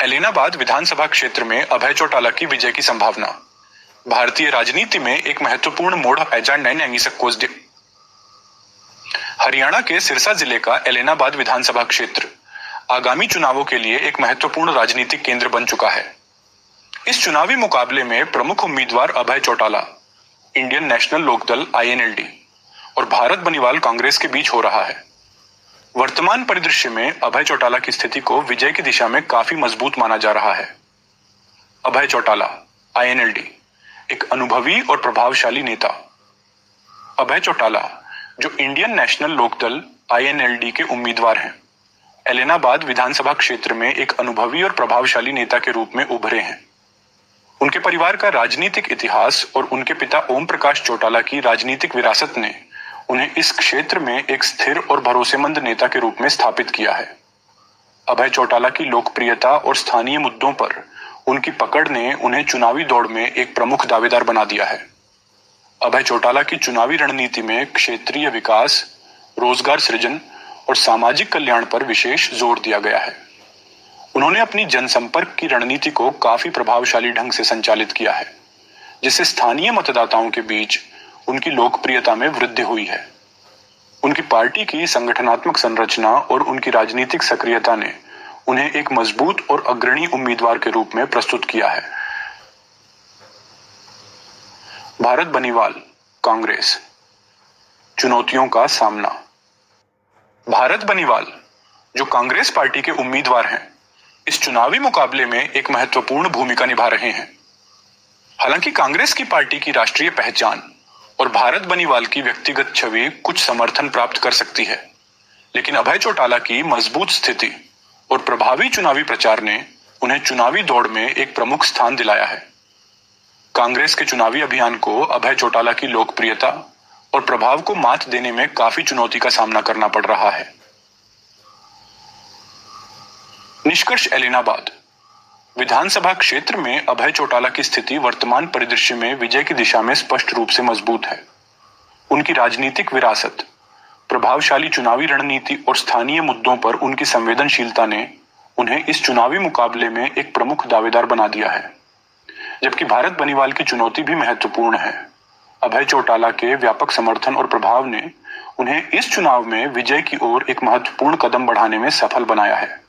एलेनाबाद विधानसभा क्षेत्र में अभय चौटाला की विजय की संभावना। भारतीय राजनीति में एक महत्वपूर्ण मोड़ हरियाणा के सिरसा जिले का एलेनाबाद विधानसभा क्षेत्र आगामी चुनावों के लिए एक महत्वपूर्ण राजनीतिक केंद्र बन चुका है। इस चुनावी मुकाबले में प्रमुख उम्मीदवार Abhay Chautala, Indian National Lok Dal INLD और भारत बनिवाल कांग्रेस के बीच हो रहा है। वर्तमान परिदृश्य में अभय चौटाला की स्थिति को विजय की दिशा में काफी मजबूत माना जा रहा है। अभय चौटाला INLD एक अनुभवी और प्रभावशाली नेता। अभय चौटाला जो इंडियन नेशनल लोकदल INLD के उम्मीदवार हैं, एलेनाबाद विधानसभा क्षेत्र में एक अनुभवी और प्रभावशाली नेता के रूप में उभरे हैं। उनके परिवार का राजनीतिक इतिहास और उनके पिता ओम प्रकाश चौटाला की राजनीतिक विरासत ने उन्हें इस क्षेत्र में एक स्थिर और भरोसेमंद नेता के रूप में स्थापित किया है। अभय चौटाला की लोकप्रियता और स्थानीय मुद्दों पर उनकी पकड़ ने उन्हें चुनावी दौड़ में एक प्रमुख दावेदार बना दिया है। अभय चौटाला की चुनावी रणनीति में क्षेत्रीय विकास, रोजगार सृजन और सामाजिक कल्याण पर विशेष जोर दिया गया है। उन्होंने अपनी जनसंपर्क की रणनीति को काफी प्रभावशाली ढंग से संचालित किया है, जिससे स्थानीय मतदाताओं के बीच उनकी लोकप्रियता में वृद्धि हुई है। उनकी पार्टी की संगठनात्मक संरचना और उनकी राजनीतिक सक्रियता ने उन्हें एक मजबूत और अग्रणी उम्मीदवार के रूप में प्रस्तुत किया है। भारत बनिवाल कांग्रेस चुनौतियों का सामना। भारत बनिवाल जो कांग्रेस पार्टी के उम्मीदवार हैं, इस चुनावी मुकाबले में एक महत्वपूर्ण भूमिका निभा रहे हैं। हालांकि कांग्रेस की पार्टी की राष्ट्रीय पहचान और भारत बनिवाल की व्यक्तिगत छवि कुछ समर्थन प्राप्त कर सकती है, लेकिन अभय चौटाला की मजबूत स्थिति और प्रभावी चुनावी प्रचार ने उन्हें चुनावी दौड़ में एक प्रमुख स्थान दिलाया है। कांग्रेस के चुनावी अभियान को अभय चौटाला की लोकप्रियता और प्रभाव को मात देने में काफी चुनौती का सामना करना पड़ रहा है। निष्कर्ष एलेनाबाद विधानसभा क्षेत्र में अभय चौटाला की स्थिति वर्तमान परिदृश्य में विजय की दिशा में स्पष्ट रूप से मजबूत है। उनकी राजनीतिक विरासत, प्रभावशाली चुनावी रणनीति और स्थानीय मुद्दों पर उनकी संवेदनशीलता ने उन्हें इस चुनावी मुकाबले में एक प्रमुख दावेदार बना दिया है। जबकि भारत बनिवाल की चुनौती भी महत्वपूर्ण है, अभय चौटाला के व्यापक समर्थन और प्रभाव ने उन्हें इस चुनाव में विजय की ओर एक महत्वपूर्ण कदम बढ़ाने में सफल बनाया है।